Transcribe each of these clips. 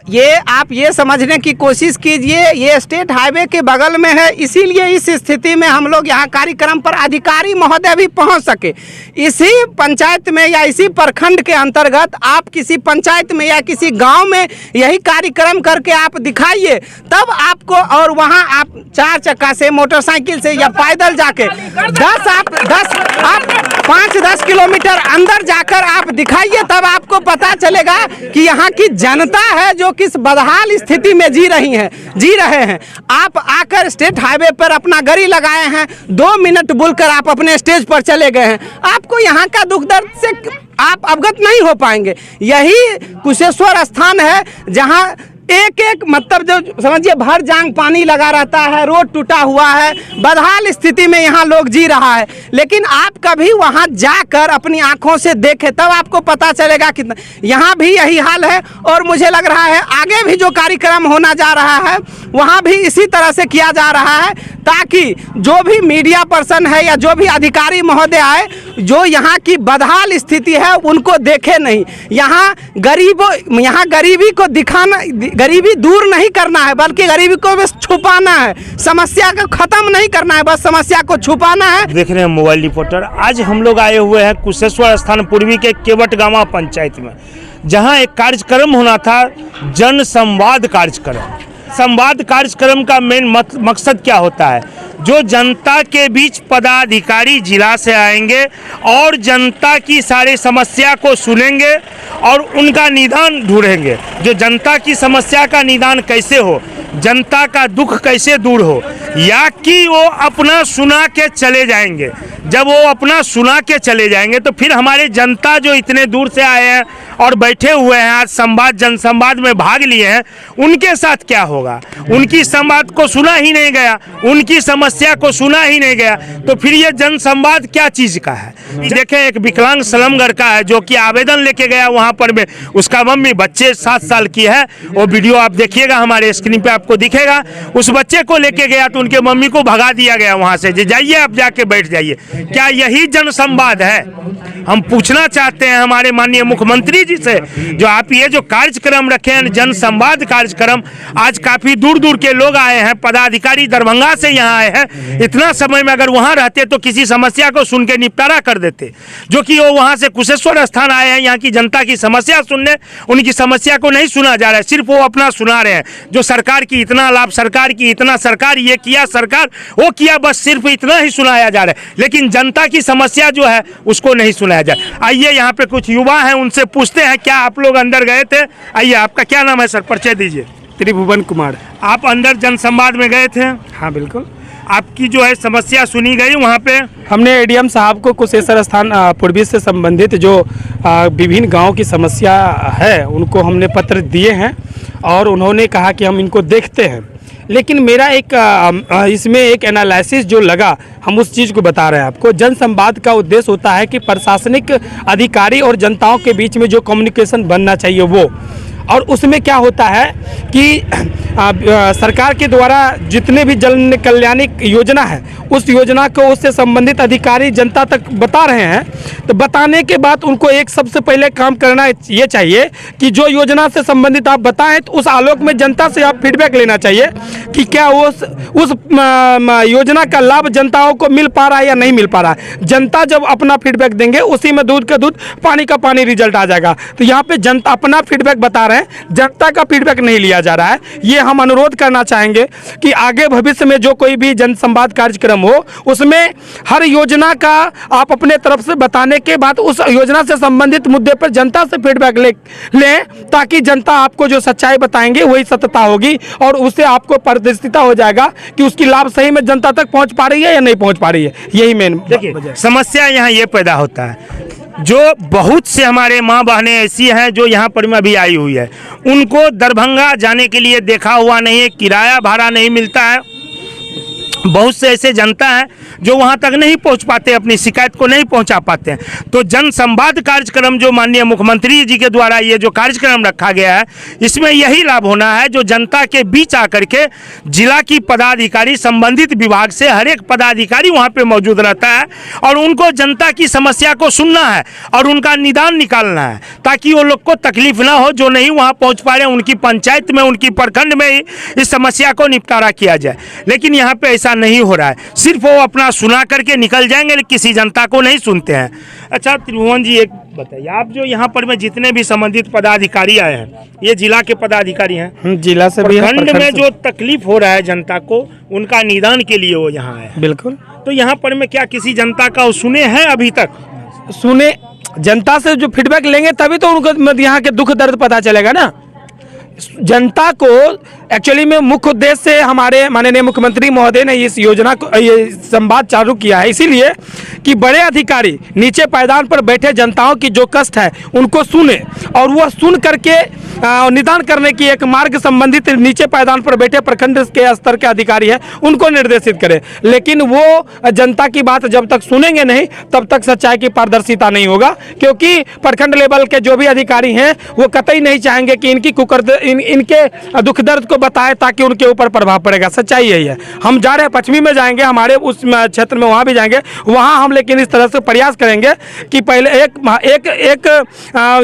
ये आप ये समझने की कोशिश कीजिए, ये स्टेट हाईवे के बगल में है, इसीलिए इस स्थिति में हम लोग यहाँ कार्यक्रम पर अधिकारी महोदय भी पहुँच सके। इसी पंचायत में या इसी प्रखंड के अंतर्गत आप किसी पंचायत में या किसी गांव में यही कार्यक्रम करके आप दिखाइए, तब आपको, और वहाँ आप 4 चक्का से, मोटरसाइकिल से या पैदल जाके 5-10 किलोमीटर अंदर जाकर आप दिखाइए, तब आपको पता चलेगा कि यहाँ की जनता है जो किस बदहाल स्थिति में जी रहे हैं। आप आकर स्टेट हाईवे पर अपना गाड़ी लगाए हैं, 2 मिनट बोलकर आप अपने स्टेज पर चले गए हैं। आपको यहाँ का दुख दर्द से आप अवगत नहीं हो पाएंगे। यही कुशेश्वर स्थान है जहाँ एक मतलब जो समझिए भर जांग पानी लगा रहता है, रोड टूटा हुआ है, बदहाल स्थिति में यहाँ लोग जी रहा है। लेकिन आप कभी वहाँ जाकर अपनी आंखों से देखें, तब आपको पता चलेगा कितना यहाँ भी यही हाल है। और मुझे लग रहा है आगे भी जो कार्यक्रम होना जा रहा है वहाँ भी इसी तरह से किया जा रहा है, ताकि जो भी मीडिया पर्सन है या जो भी अधिकारी महोदय आए, जो यहाँ की बदहाल स्थिति है उनको देखे नहीं। यहाँ गरीबी को दिखाना, गरीबी दूर नहीं करना है, बल्कि गरीबी को बस छुपाना है, समस्या को खत्म नहीं करना है, बस समस्या को छुपाना है। देख रहे हैं मोबाइल रिपोर्टर। आज हम लोग आए हुए हैं कुशेश्वर स्थान पूर्वी के केवटगांवा पंचायत में, जहां एक कार्यक्रम होना था, जन संवाद कार्यक्रम। संवाद कार्यक्रम का मेन मकसद क्या होता है? जो जनता के बीच पदाधिकारी जिला से आएंगे और जनता की सारी समस्या को सुनेंगे और उनका निदान ढूंढेंगे। जो जनता की समस्या का निदान कैसे हो, जनता का दुख कैसे दूर हो, या कि वो अपना सुना के चले जाएंगे। जब वो अपना सुना के चले जाएंगे तो फिर हमारे जनता जो इतने दूर से आए हैं और बैठे हुए हैं, आज संवाद जनसंवाद में भाग लिए हैं, उनके साथ क्या होगा? उनकी संवाद को सुना ही नहीं गया, उनकी समस्या को सुना ही नहीं गया, तो फिर ये जनसंवाद क्या चीज़ का है? देखें, एक विकलांग स्लमघर का है जो कि आवेदन लेके गया वहाँ पर में, उसका मम्मी, बच्चे 7 साल की है, वो वीडियो आप देखिएगा, हमारे स्क्रीन पे आपको दिखेगा। उस बच्चे को लेके गया तो उनके मम्मी को भगा दिया गया वहाँ से, जाइए आप जाके बैठ जाइए। क्या यही जनसंवाद है? हम पूछना चाहते हैं हमारे माननीय मुख्यमंत्री जी से, जो आप ये जो कार्यक्रम रखे हैं जन संवाद कार्यक्रम, आज काफ़ी दूर दूर के लोग आए हैं, पदाधिकारी दरभंगा से यहाँ आए हैं। इतना समय में अगर वहाँ रहते तो किसी समस्या को सुन के निपटारा कर देते, जो कि वो वहाँ से कुशेश्वर स्थान आए हैं यहाँ की जनता की समस्या सुनने। उनकी समस्या को नहीं सुना जा रहा है, सिर्फ वो अपना सुना रहे हैं। जो सरकार की इतना लाभ, सरकार की इतना, सरकार ये किया, सरकार वो किया, बस सिर्फ इतना ही सुनाया जा रहा है, लेकिन जनता की समस्या जो है उसको नहीं सुनाया जाए। आइए यहाँ पे कुछ युवा हैं, उनसे पूछते हैं क्या आप लोग अंदर गए थे? आइए, आपका क्या नाम है सर, परिचय दीजिए। त्रिभुवन कुमार। आप अंदर जनसंवाद में गए थे? हाँ बिल्कुल। आपकी जो है समस्या सुनी गई वहाँ पे? हमने एडीएम साहब को कुशेश्वर स्थान पूर्वी से संबंधित जो विभिन्न गांव की समस्या है उनको हमने पत्र दिए हैं और उन्होंने कहा कि हम इनको देखते हैं। लेकिन मेरा एक इसमें एक एनालिसिस जो लगा, हम उस चीज़ को बता रहे हैं आपको। जन संवाद का उद्देश्य होता है कि प्रशासनिक अधिकारी और जनताओं के बीच में जो कम्युनिकेशन बनना चाहिए वो, और उसमें क्या होता है कि सरकार के द्वारा जितने भी जन कल्याणी योजना है उस योजना को उससे संबंधित अधिकारी जनता तक बता रहे हैं, तो बताने के बाद उनको एक सबसे पहले काम करना ये चाहिए कि जो योजना से संबंधित आप बताएं तो उस आलोक में जनता से आप फीडबैक लेना चाहिए कि क्या उस योजना का लाभ जनताओं को मिल पा रहा है या नहीं मिल पा रहा है। जनता जब अपना फीडबैक देंगे उसी में दूध का दूध, पानी का पानी रिजल्ट आ जाएगा। तो यहाँ पे जनता अपना फीडबैक बता रहे हैं, जनता का फीडबैक नहीं लिया जा रहा है। ये हम अनुरोध करना चाहेंगे कि आगे भविष्य में जो कोई भी जनसंवाद कार्यक्रम हो उसमें हर योजना का आप अपने तरफ से बताने के बाद उस योजना से संबंधित मुद्दे पर जनता से फीडबैक लें, ताकि जनता आपको जो सच्चाई बताएंगे वही सत्यता होगी और उससे आपको पारदर्शिता हो जाएगा कि उसकी लाभ सही में जनता तक पहुंच पा रही है या नहीं पहुंच पा रही है। यही मेन देखिए, समस्या यहाँ ये पैदा होता है, जो बहुत से हमारे माँ बहनें ऐसी हैं जो यहाँ पर में अभी आई हुई है, उनको दरभंगा जाने के लिए देखा हुआ नहीं है, किराया भाड़ा नहीं मिलता है बहुत से ऐसे जनता हैं जो वहां तक नहीं पहुंच पाते, अपनी शिकायत को नहीं पहुंचा पाते हैं। तो जन संवाद कार्यक्रम जो माननीय मुख्यमंत्री जी के द्वारा ये जो कार्यक्रम रखा गया है, इसमें यही लाभ होना है जो जनता के बीच आकर के जिला की पदाधिकारी संबंधित विभाग से हर एक पदाधिकारी वहां पे मौजूद रहता है और उनको जनता की समस्या को सुनना है और उनका निदान निकालना है, ताकि वो लोग को तकलीफ ना हो जो नहीं वहां पहुंच पा रहे, उनकी पंचायत में, उनकी प्रखंड में ही इस समस्या को निपटारा किया जाए। लेकिन यहाँ पे ऐसा नहीं हो रहा है, सिर्फ वो अपना सुना करके निकल जाएंगे, किसी जनता को नहीं सुनते हैं। अच्छा त्रिभुवन जी, एक बताइए, आप जो यहाँ पर में जितने भी संबंधित पदाधिकारी आए हैं, ये जिला के पदाधिकारी हैं, जिला से भी, प्रखंड में जो तकलीफ हो रहा है जनता को, उनका निदान के लिए वो यहाँ आए हैं। बिल्कुल। तो यहाँ पर में क्या किसी जनता का वो सुने हैं अभी तक? सुने, जनता से जो फीडबैक लेंगे तभी तो उनको यहाँ के दुख दर्द पता चलेगा ना। जनता को एक्चुअली में मुख्य उद्देश्य से हमारे माननीय मुख्यमंत्री महोदय ने इस योजना को, ये संवाद चालू किया है, इसीलिए कि बड़े अधिकारी नीचे पायदान पर बैठे जनताओं की जो कष्ट है उनको सुने और वह सुन करके निदान करने की एक मार्ग संबंधित नीचे पायदान पर बैठे प्रखंड के स्तर के अधिकारी हैं उनको निर्देशित करे। लेकिन वो जनता की बात जब तक सुनेंगे नहीं तब तक सच्चाई की पारदर्शिता नहीं होगा, क्योंकि प्रखंड लेवल के जो भी अधिकारी हैं वो कतई नहीं चाहेंगे कि इनकी इनके दुख दर्द को बताए ताकि उनके ऊपर प्रभाव पड़ेगा। सच्चाई यही है। हम जा रहे हैं, पश्चिमी में जाएंगे, हमारे उस क्षेत्र में वहाँ भी जाएंगे, वहाँ हम लेकिन इस तरह से प्रयास करेंगे कि पहले एक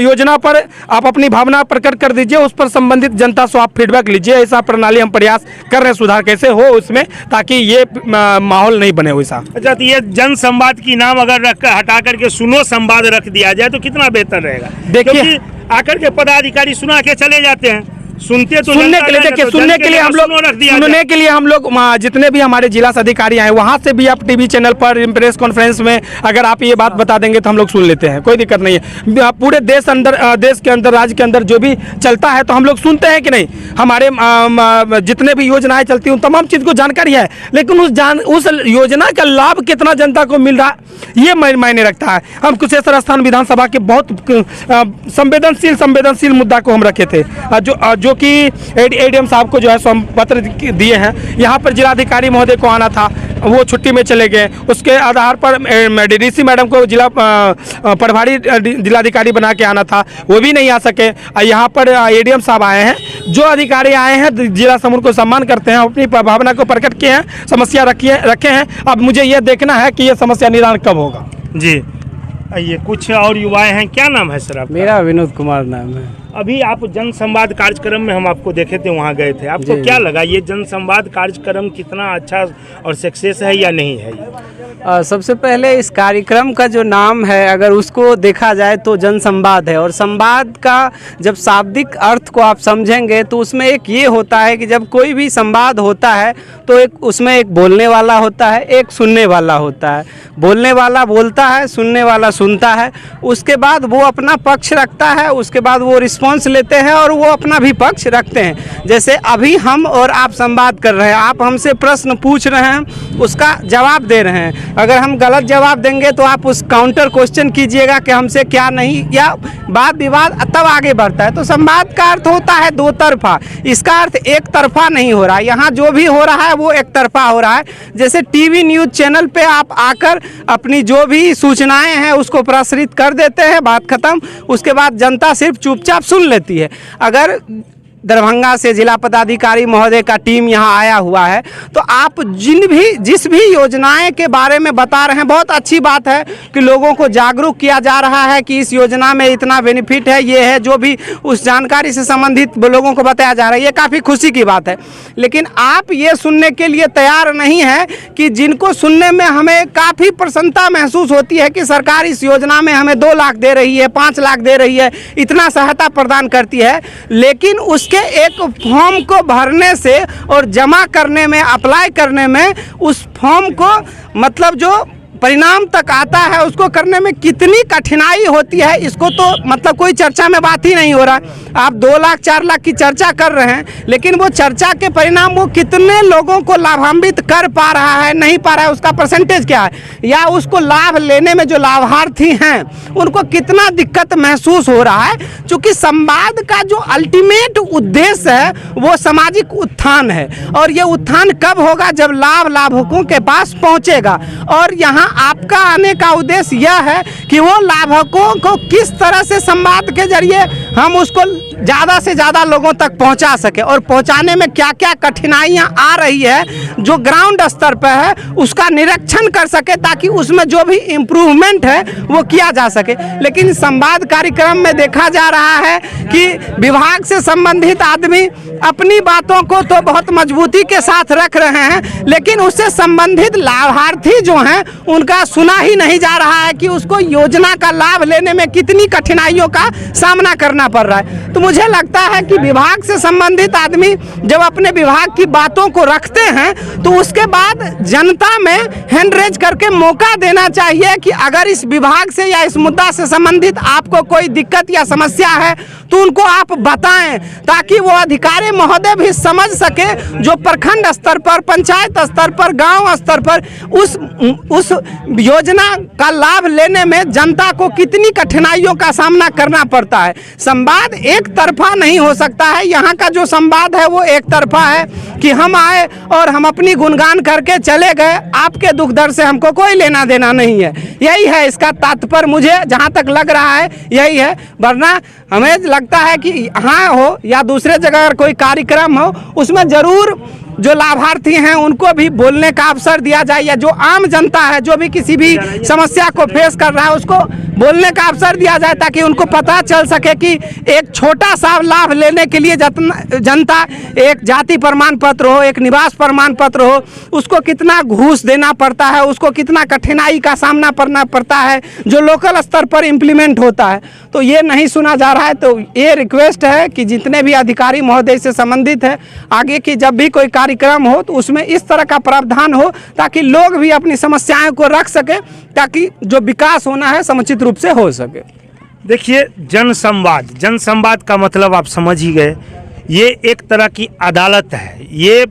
योजना पर आप अपनी भावना प्रकट कर दीजिए, उस पर संबंधित जनता से आप फीडबैक लीजिए। ऐसा प्रणाली हम प्रयास कर रहे हैं, सुधार कैसे हो उसमें, ताकि ये माहौल नहीं बने वैसा। अच्छा, तो ये जन संवाद की नाम अगर हटा करके सुनो संवाद रख दिया जाए तो कितना बेहतर रहेगा। देखिए, आकर के पदाधिकारी सुना के चले जाते हैं, सुनते तो सुनने के लिए, देखिए सुनने के लिए हम लोग, सुनने के लिए हम लोग जितने भी हमारे जिला अधिकारी आए वहाँ से भी आप टीवी चैनल पर प्रेस कॉन्फ्रेंस में अगर आप ये बात बता देंगे तो हम लोग सुन लेते हैं, कोई दिक्कत नहीं है। पूरे देश के अंदर राज्य के अंदर जो भी चलता है तो हम लोग सुनते हैं कि नहीं। हमारे जितने भी योजनाएं चलती हैं उन तमाम चीज़ को जानकारी है, लेकिन उस योजना का लाभ कितना जनता को मिल रहा ये मायने रखता है। हम कुशेश्वर स्थान विधानसभा के बहुत संवेदनशील मुद्दा को हम रखे थे, जो कि एडीएम साहब को जो है पत्र दिए हैं। यहाँ पर जिलाधिकारी महोदय को आना था, वो छुट्टी में चले गए, उसके आधार पर डीडीसी मैडम को जिला प्रभारी जिलाधिकारी बना के आना था, वो भी नहीं आ सके। यहाँ पर एडीएम साहब आए हैं, जो अधिकारी आए हैं जिला समूह को सम्मान करते हैं, अपनी भावना को प्रकट किए हैं, समस्या रखे हैं। अब मुझे ये देखना है कि ये समस्या निदान कब होगा। जी, ये कुछ और युवाएं हैं, क्या नाम है सर आपका? मेरा विनोद कुमार नाम है। अभी आप जन संवाद कार्यक्रम में हम आपको देखे थे, वहाँ गए थे, आपको क्या लगा ये जन संवाद कार्यक्रम कितना अच्छा और सक्सेस है या नहीं है? सबसे पहले इस कार्यक्रम का जो नाम है अगर उसको देखा जाए तो जन संवाद है, और संवाद का जब शाब्दिक अर्थ को आप समझेंगे तो उसमें एक ये होता है कि जब कोई भी संवाद होता है तो उसमें एक बोलने वाला होता है, एक सुनने वाला होता है। बोलने वाला बोलता है, सुनने वाला सुनता है, उसके बाद वो अपना पक्ष रखता है, उसके बाद वो रिस्पॉन्स लेते हैं और वो अपना भी पक्ष रखते हैं। जैसे अभी हम और आप संवाद कर रहे हैं, आप हमसे प्रश्न पूछ रहे हैं, उसका जवाब दे रहे हैं। अगर हम गलत जवाब देंगे तो आप उस काउंटर क्वेश्चन कीजिएगा कि हमसे क्या नहीं, या वाद विवाद तब आगे बढ़ता है। तो संवाद का अर्थ होता है दो तरफा, इसका अर्थ एक तरफा नहीं हो रहा है। यहाँ जो भी हो रहा है वो एक तरफा हो रहा है। जैसे टीवी न्यूज़ चैनल पे आप आकर अपनी जो भी सूचनाएं हैं उसको प्रसारित कर देते हैं, बात खत्म, उसके बाद जनता सिर्फ चुपचाप सुन लेती है। अगर दरभंगा से जिला पदाधिकारी महोदय का टीम यहाँ आया हुआ है तो आप जिस भी योजनाएं के बारे में बता रहे हैं, बहुत अच्छी बात है कि लोगों को जागरूक किया जा रहा है कि इस योजना में इतना बेनिफिट है, ये है, जो भी उस जानकारी से संबंधित लोगों को बताया जा रहा है, ये काफ़ी खुशी की बात है। लेकिन आप ये सुनने के लिए तैयार नहीं है कि जिनको सुनने में हमें काफ़ी प्रसन्नता महसूस होती है कि सरकार इस योजना में हमें 2 लाख दे रही है, 5 लाख दे रही है, इतना सहायता प्रदान करती है, लेकिन उसके एक फॉर्म को भरने से और जमा करने में, अप्लाई करने में, उस फॉर्म को मतलब जो परिणाम तक आता है उसको करने में कितनी कठिनाई होती है, इसको तो मतलब कोई चर्चा में बात ही नहीं हो रहा है। आप 2 लाख 4 लाख की चर्चा कर रहे हैं, लेकिन वो चर्चा के परिणाम वो कितने लोगों को लाभान्वित कर पा रहा है, नहीं पा रहा है, उसका परसेंटेज क्या है, या उसको लाभ लेने में जो लाभार्थी हैं उनको कितना दिक्कत महसूस हो रहा है। क्योंकि संवाद का जो अल्टीमेट उद्देश्य है वो सामाजिक उत्थान है, और ये उत्थान कब होगा, जब लाभुकों के पास पहुंचेगा। और यहाँ आपका आने का उद्देश्य यह है कि वो लाभुकों को किस तरह से संवाद के जरिए हम उसको ज़्यादा से ज़्यादा लोगों तक पहुंचा सके, और पहुंचाने में क्या क्या कठिनाइयां आ रही है जो ग्राउंड स्तर पर है उसका निरीक्षण कर सके, ताकि उसमें जो भी इम्प्रूवमेंट है वो किया जा सके। लेकिन संवाद कार्यक्रम में देखा जा रहा है कि विभाग से संबंधित आदमी अपनी बातों को तो बहुत मजबूती के साथ रख रहे हैं, लेकिन उससे संबंधित लाभार्थी जो हैं उनका सुना ही नहीं जा रहा है कि उसको योजना का लाभ लेने में कितनी कठिनाइयों का सामना करना पड़ रहा है। तो मुझे लगता है कि विभाग से संबंधित आदमी जब अपने विभाग की बातों को रखते हैं तो उसके बाद जनता में हैंड रेज करके मौका देना चाहिए कि अगर इस विभाग से या इस मुद्दा से संबंधित आपको कोई दिक्कत या समस्या है तो उनको आप बताएं, ताकि वो अधिकारी महोदय भी समझ सके जो प्रखंड स्तर पर, पंचायत स्तर पर, गांव स्तर पर उस योजना का लाभ लेने में जनता को कितनी कठिनाइयों का सामना करना पड़ता है। संवाद एक तरफा नहीं हो सकता है। यहाँ का जो संवाद है वो एक तरफा है कि हम आए और हम अपनी गुणगान करके चले गए, आपके दुख दर्द से हमको कोई लेना देना नहीं है। यही है इसका तात्पर्य, मुझे जहाँ तक लग रहा है यही है। वरना हमें लगता है कि यहाँ हो या दूसरे जगह अगर कोई कार्यक्रम हो उसमें ज़रूर जो लाभार्थी हैं उनको भी बोलने का अवसर दिया जाए, या जो आम जनता है जो भी किसी भी समस्या को फेस कर रहा है उसको बोलने का अवसर दिया जाए, ताकि उनको पता चल सके कि एक छोटा सा लाभ लेने के लिए जनता एक जाति प्रमाण पत्र हो, एक निवास प्रमाण पत्र हो, उसको कितना घूस देना पड़ता है, उसको कितना कठिनाई का सामना करना पड़ता है जो लोकल स्तर पर इम्प्लीमेंट होता है। तो ये नहीं सुना जा रहा है। तो ये रिक्वेस्ट है कि जितने भी अधिकारी महोदय से संबंधित है, आगे की जब भी कोई कार्यक्रम हो तो उसमें इस तरह का प्रावधान हो ताकि लोग भी अपनी समस्याओं को रख सके, ताकि जो विकास होना है समुचित रूप से हो सके। देखिए, जन संवाद का मतलब आप समझ ही गए। ये एक तरह की अदालत है। ये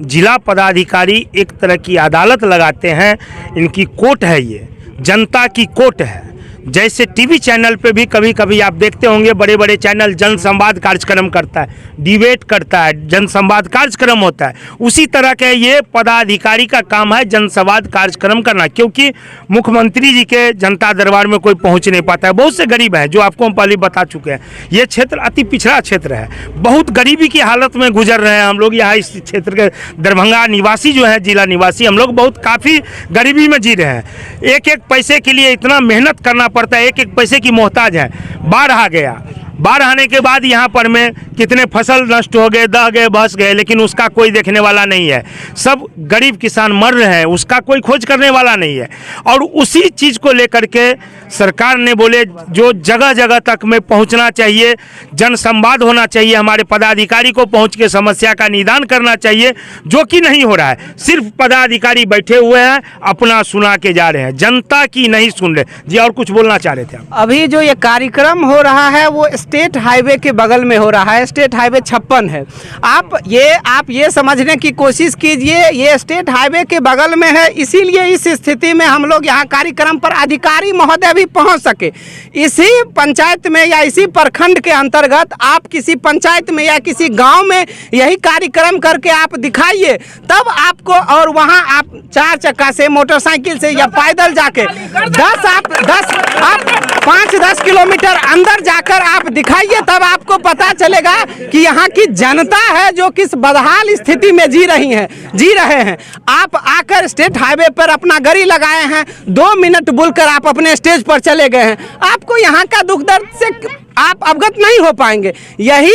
जिला पदाधिकारी एक तरह की अदालत लगाते हैं, इनकी कोर्ट है, ये जनता की कोर्ट है। जैसे टीवी चैनल पे भी कभी कभी आप देखते होंगे बड़े बड़े चैनल जन संवाद कार्यक्रम करता है, डिबेट करता है, जन संवाद कार्यक्रम होता है, उसी तरह के ये पदाधिकारी का काम है जन संवाद कार्यक्रम करना। क्योंकि मुख्यमंत्री जी के जनता दरबार में कोई पहुंच नहीं पाता है। बहुत से गरीब हैं जो आपको हम पहले बता चुके हैं। ये क्षेत्र अति पिछड़ा क्षेत्र है, बहुत गरीबी की हालत में गुजर रहे हैं हम लोग। यहाँ इस क्षेत्र के दरभंगा निवासी जो है, जिला निवासी, हम लोग बहुत काफ़ी गरीबी में जी रहे हैं। एक एक पैसे के लिए इतना मेहनत करना पड़ता है, एक एक पैसे की मोहताज है। बाढ़ आ गया, बाढ़ आने के बाद यहाँ पर में कितने फसल नष्ट हो गए, दह गए, बस गए, लेकिन उसका कोई देखने वाला नहीं है। सब गरीब किसान मर रहे हैं, उसका कोई खोज करने वाला नहीं है। और उसी चीज़ को लेकर के सरकार ने बोले जो जगह जगह तक में पहुँचना चाहिए, जन संवाद होना चाहिए, हमारे पदाधिकारी को पहुँच के समस्या का निदान करना चाहिए, जो कि नहीं हो रहा है। सिर्फ पदाधिकारी बैठे हुए हैं, अपना सुना के जा रहे हैं, जनता की नहीं सुन रहे। जी, और कुछ बोलना चाह रहे थे आप? अभी जो ये कार्यक्रम हो रहा है वो स्टेट हाईवे के बगल में हो रहा है। स्टेट हाईवे 56 है। आप ये समझने की कोशिश कीजिए, ये स्टेट हाईवे के बगल में है, इसीलिए इस स्थिति में हम लोग यहाँ कार्यक्रम पर अधिकारी महोदय भी पहुँच सके। इसी पंचायत में या इसी प्रखंड के अंतर्गत आप किसी पंचायत में या किसी गांव में यही कार्यक्रम करके आप दिखाइए, तब आपको, और वहाँ आप 4 चक्का से, मोटरसाइकिल से या पैदल जाके 5-10 किलोमीटर अंदर जाकर आप दिखाइए, तब आपको पता चलेगा कि यहाँ की जनता है जो किस बदहाल स्थिति में जी रहे हैं। आप आकर स्टेट हाईवे पर अपना गाड़ी लगाए हैं, 2 मिनट बोलकर आप अपने स्टेज पर चले गए हैं। आपको यहाँ का दुख दर्द से आप अवगत नहीं हो पाएंगे। यही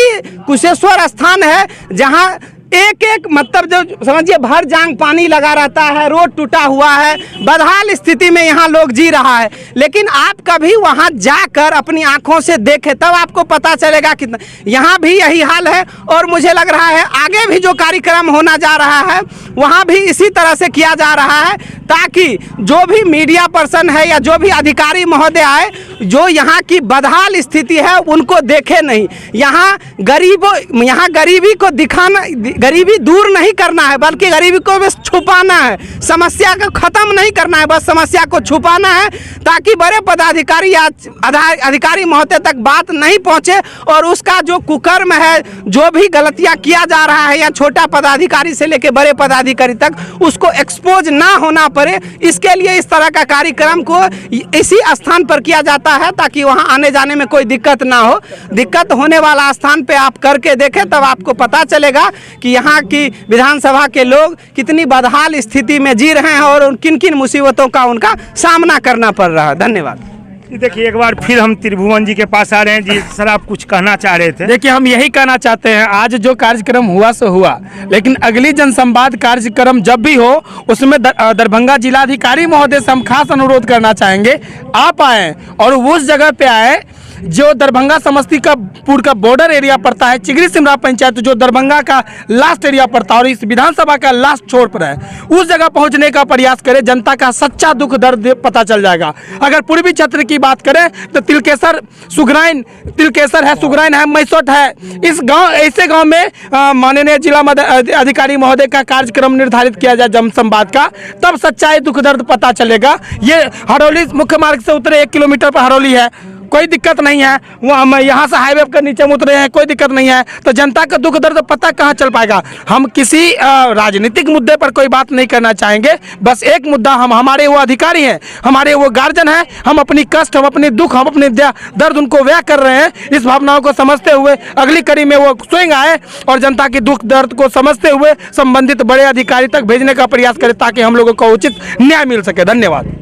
कुशेश्वर स्थान है जहाँ एक मतलब जो समझिए भर जांग पानी लगा रहता है, रोड टूटा हुआ है, बदहाल स्थिति में यहाँ लोग जी रहा है। लेकिन आप कभी वहाँ जाकर अपनी आंखों से देखें, तब आपको पता चलेगा कितना यहाँ भी यही हाल है। और मुझे लग रहा है आगे भी जो कार्यक्रम होना जा रहा है वहाँ भी इसी तरह से किया जा रहा है। ताकि जो भी मीडिया पर्सन है या जो भी अधिकारी महोदय आए, जो यहाँ की बदहाल स्थिति है उनको देखे नहीं। यहाँ गरीबी को दिखाना, गरीबी दूर नहीं करना है बल्कि गरीबी को बस छुपाना है, समस्या को ख़त्म नहीं करना है, बस समस्या को छुपाना है ताकि बड़े पदाधिकारी या अधिकारी महोदय तक बात नहीं पहुँचे और उसका जो कुकर्म है, जो भी गलतियाँ किया जा रहा है या छोटा पदाधिकारी से लेकर बड़े पदाधिकारी तक, उसको एक्सपोज ना होना पड़े, इसके लिए इस तरह का कार्यक्रम को इसी स्थान पर किया जाता है ताकि वहाँ आने जाने में कोई दिक्कत ना हो। दिक्कत होने वाला स्थान पे आप करके देखें तब आपको पता चलेगा कि यहाँ की विधानसभा के लोग कितनी बदहाल स्थिति में जी रहे हैं और किन किन मुसीबतों का उनका सामना करना पड़ रहा है। धन्यवाद। देखिए, एक बार फिर हम त्रिभुवन जी के पास आ रहे हैं। जी सर, आप कुछ कहना चाह रहे थे? देखिए, हम यही कहना चाहते हैं, आज जो कार्यक्रम हुआ सो हुआ, लेकिन अगली जनसंवाद कार्यक्रम जब भी हो उसमें दरभंगा जिलाधिकारी महोदय से हम खास अनुरोध करना चाहेंगे, आप आएँ और उस जगह पे आए जो दरभंगा समस्तीपुर का बॉर्डर एरिया पड़ता है, चिगरी सिमरा पंचायत जो दरभंगा का लास्ट एरिया पड़ता है और इस विधानसभा का लास्ट छोर पर है, उस जगह पहुंचने का प्रयास करें। जनता का सच्चा दुख दर्द पता चल जाएगा। अगर पूर्वी क्षेत्र की बात करें तो तिलकेसर है, सुगराइन है, मैसोट है। इस गांव, ऐसे गांव में माननीय जिला अधिकारी महोदय का कार्यक्रम निर्धारित किया जाए जनसंवाद का, तब सच्चाई दुख दर्द पता चलेगा। ये हरौली मुख्य मार्ग से उतरे 1 किलोमीटर पर हरौली है, कोई दिक्कत नहीं है। वो हम यहाँ से हाईवे के नीचे में उतरे हैं, कोई दिक्कत नहीं है। तो जनता का दुख दर्द पता कहाँ चल पाएगा। हम किसी राजनीतिक मुद्दे पर कोई बात नहीं करना चाहेंगे, बस एक मुद्दा, हम हमारे वो अधिकारी हैं, हमारे वो गार्जियन हैं, हम अपनी कष्ट, हम अपने दुख, हम अपने दर्द उनको व्यक्त कर रहे हैं। इस भावनाओं को समझते हुए अगली कड़ी में वो स्वयं आए और जनता की दुख दर्द को समझते हुए संबंधित बड़े अधिकारी तक भेजने का प्रयास करें ताकि हम लोगों को उचित न्याय मिल सके। धन्यवाद।